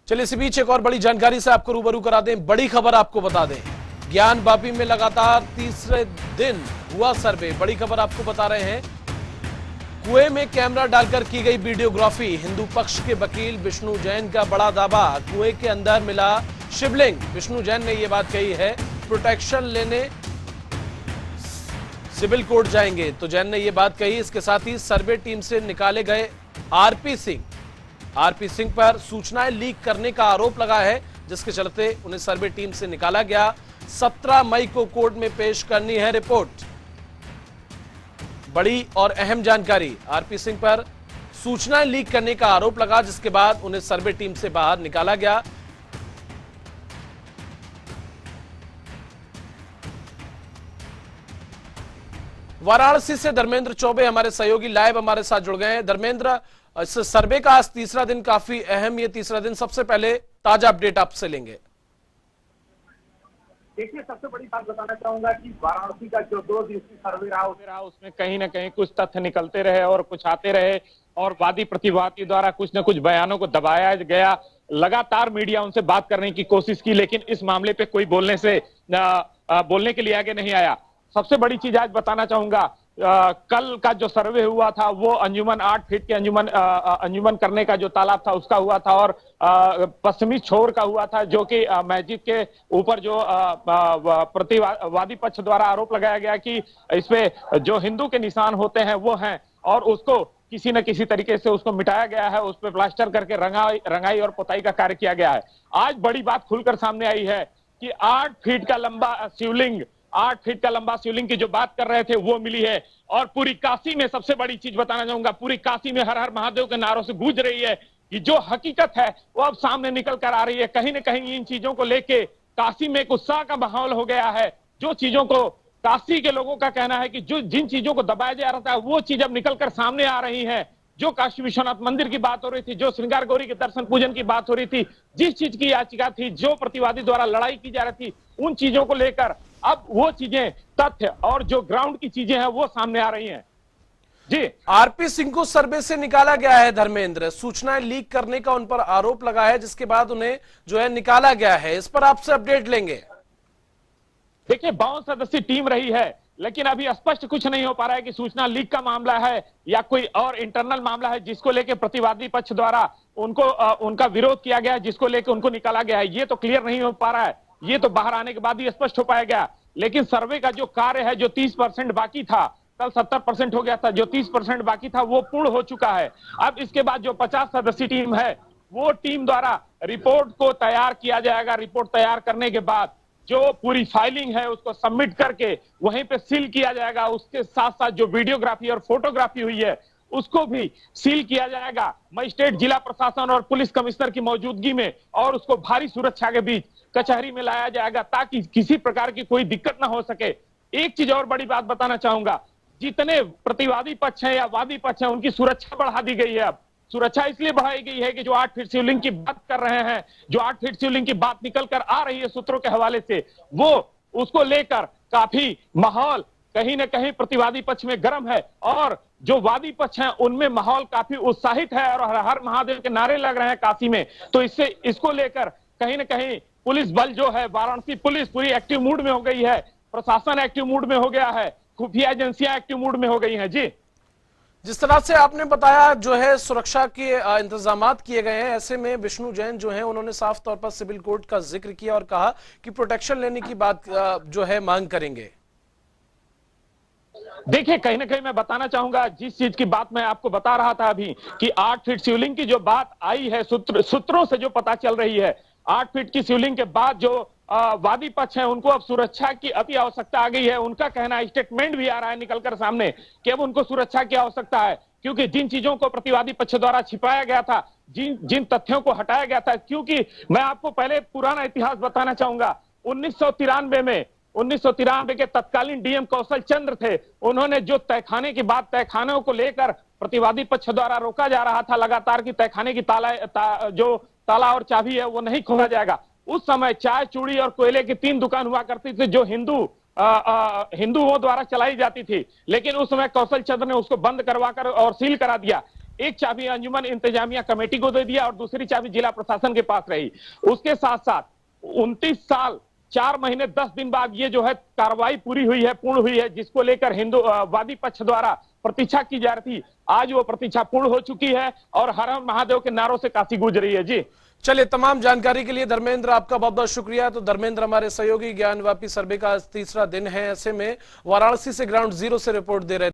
चलिए इसी बीच एक और बड़ी जानकारी से आपको रूबरू करा दें। बड़ी खबर आपको बता दें, ज्ञानवापी में लगातार तीसरे दिन हुआ सर्वे। बड़ी खबर आपको बता रहे हैं, कुएं में कैमरा डालकर की गई वीडियोग्राफी। हिंदू पक्ष के वकील विष्णु जैन का बड़ा दावा, कुएं के अंदर मिला शिवलिंग। विष्णु जैन ने यह बात कही है, प्रोटेक्शन लेने सिविल कोर्ट जाएंगे, तो जैन ने यह बात कही। इसके साथ ही सर्वे टीम से निकाले गए आरपी सिंह पर सूचनाएं लीक करने का आरोप लगा है, जिसके चलते उन्हें सर्वे टीम से निकाला गया। 17 मई को कोर्ट में पेश करनी है रिपोर्ट। बड़ी और अहम जानकारी, आरपी सिंह पर सूचनाएं लीक करने का आरोप लगा, जिसके बाद उन्हें सर्वे टीम से बाहर निकाला गया। वाराणसी से धर्मेंद्र चौबे हमारे सहयोगी लाइव हमारे साथ जुड़ गए हैं। धर्मेंद्र, इस सर्वे का आज तीसरा दिन, काफी अहम ये तीसरा दिन, सबसे पहले ताजा अपडेट आपसे लेंगे। देखिए, सबसे बड़ी बात बताना चाहूंगा कि वाराणसी का जो 2 दिवसीय सर्वे रहा उसमें कहीं ना कहीं कुछ तथ्य निकलते रहे और कुछ आते रहे, और वादी प्रतिवादी द्वारा कुछ न कुछ बयानों को दबाया गया। लगातार मीडिया उनसे बात करने की कोशिश की, लेकिन इस मामले पे कोई बोलने के लिए आगे नहीं आया। सबसे बड़ी चीज आज बताना चाहूंगा, कल का जो सर्वे हुआ था वो अंजुमन 8 फीट के अंजुमन करने का जो तालाब था उसका हुआ था, और पश्चिमी छोर का हुआ था, जो कि मस्जिद के ऊपर जो प्रतिवादी पक्ष द्वारा आरोप लगाया गया कि इसपे जो हिंदू के निशान होते हैं वो हैं, और उसको किसी न किसी तरीके से उसको मिटाया गया है, उस पर प्लास्टर करके रंगाई और पुताई का कार्य किया गया है। आज बड़ी बात खुलकर सामने आई है कि 8 फीट का लंबा शिवलिंग की जो बात कर रहे थे वो मिली है। और पूरी काशी में, सबसे बड़ी चीज बताना चाहूंगा, पूरी काशी में हर हर महादेव के नारों से गूंज रही है कि जो हकीकत है वो अब सामने निकल कर आ रही है। कहीं न कहीं इन चीजों को लेके काशी में एक उत्साह का माहौल हो गया है। जो चीजों को काशी के लोगों का कहना है कि जिन चीजों को दबाया जा रहा था वो चीज अब निकल कर सामने आ रही है। जो काशी विश्वनाथ मंदिर की बात हो रही थी, जो श्रृंगार गौरी के दर्शन पूजन की बात हो रही थी, जिस चीज की याचिका थी, जो प्रतिवादी द्वारा लड़ाई की जा रही थी, उन चीजों को लेकर अब वो चीजें, तथ्य और जो ग्राउंड की चीजें हैं वो सामने आ रही हैं। जी, आरपी सिंह को सर्वे से निकाला गया है धर्मेंद्र, सूचनाएं लीक करने का उन पर आरोप लगा है, जिसके बाद उन्हें जो है निकाला गया है। इस पर आपसे अपडेट लेंगे। देखिए, 52 सदस्यीय टीम रही है, लेकिन अभी स्पष्ट कुछ नहीं हो पा रहा है कि सूचना लीक का मामला है या कोई और इंटरनल मामला है जिसको लेकर प्रतिवादी पक्ष द्वारा उनका विरोध किया गया है, जिसको लेकर उनको निकाला गया है। ये तो क्लियर नहीं हो पा रहा है, ये तो बाहर आने के बाद ही स्पष्ट हो पाएगा। लेकिन सर्वे का जो कार्य है, जो 30% बाकी था, कल 70% हो गया था, जो 30% बाकी था वो पूर्ण हो चुका है। अब इसके बाद जो 50 सदस्यीय टीम है, वो टीम द्वारा रिपोर्ट को तैयार किया जाएगा। रिपोर्ट तैयार करने के बाद जो पूरी फाइलिंग है उसको सबमिट करके वहीं पे सील किया जाएगा। उसके साथ साथ जो वीडियोग्राफी और फोटोग्राफी हुई है उसको भी सील किया जाएगा मजिस्ट्रेट, जिला प्रशासन और पुलिस कमिश्नर की मौजूदगी में, और उसको भारी सुरक्षा के बीच कचहरी में लाया जाएगा ताकि किसी प्रकार की कोई दिक्कत ना हो सके। एक चीज और बड़ी बात बताना चाहूंगा, जितने प्रतिवादी पक्ष हैं या वादी पक्ष हैं उनकी सुरक्षा बढ़ा दी गई है। अब सुरक्षा इसलिए बढ़ाई गई है कि जो 8 फीट शिवलिंग की बात कर रहे हैं, जो 8 फीट शिवलिंग की बात निकल कर आ रही है सूत्रों के हवाले से, वो उसको लेकर काफी माहौल कहीं न कहीं प्रतिवादी पक्ष में गर्म है, और जो वादी पक्ष हैं उनमें माहौल काफी उत्साहित है, और हर हर महादेव के नारे लग रहे हैं काशी में। तो इसको लेकर कहीं न कहीं पुलिस बल जो है, वाराणसी पुलिस पूरी एक्टिव मूड में हो गई है, प्रशासन एक्टिव मूड में हो गया है, खुफिया एजेंसियां एक्टिव मूड में हो गई हैं। जी, जिस तरह से आपने बताया जो है सुरक्षा के इंतजामात किए गए हैं, ऐसे में विष्णु जैन जो है उन्होंने साफ तौर पर सिविल कोर्ट का जिक्र किया और कहा कि प्रोटेक्शन लेने की बात जो है मांग करेंगे। देखिए, कहीं ना कहीं मैं बताना चाहूंगा, जिस चीज की बात मैं आपको बता रहा था अभी कि 8 फीट शिवलिंग की जो बात आई है, सूत्रों से जो पता चल रही है, 8 फीट की शिवलिंग के बाद जो वादी पक्ष है उनको अब सुरक्षा की अति आवश्यकता आ गई है। उनका कहना है, स्टेटमेंट भी आ रहा है निकलकर सामने कि अब उनको सुरक्षा की आवश्यकता है, क्योंकि जिन चीजों को प्रतिवादी पक्ष द्वारा छिपाया गया था, जिन तथ्यों को हटाया गया था, क्योंकि मैं आपको पहले पुराना इतिहास बताना चाहूंगा। 1993 के तत्कालीन डीएम कौशल चंद्र थे, उन्होंने जो तहखाने की बात, तहखानों को लेकर प्रतिवादी पक्ष द्वारा रोका जा रहा था लगातार कि तहखाने की जो ताला और चाबी है वो नहीं खोला जाएगा। उस समय चाय, चूड़ी और कोयले की 3 दुकान हुआ करती थी जो हिंदुओं द्वारा चलाई जाती थी, लेकिन उस समय कौशल चंद्र ने उसको बंद करवाकर और सील करा दिया। एक चाबी अंजुमन इंतजामिया कमेटी को दे दिया और दूसरी चाबी जिला प्रशासन के पास रही। उसके साथ साथ 29 साल 4 महीने 10 दिन बाद ये जो है कार्रवाई पूरी हुई है, पूर्ण हुई है, जिसको लेकर हिंदू वादी पक्ष द्वारा प्रतीक्षा की जा रही थी। आज वो प्रतीक्षा पूर्ण हो चुकी है और हर हर महादेव के नारों से काशी गूंज रही है। जी चलिए, तमाम जानकारी के लिए धर्मेंद्र आपका बहुत बहुत शुक्रिया। तो धर्मेंद्र हमारे सहयोगी, ज्ञानवापी सर्वे का आज तीसरा दिन है, ऐसे में वाराणसी से ग्राउंड जीरो से रिपोर्ट दे रहे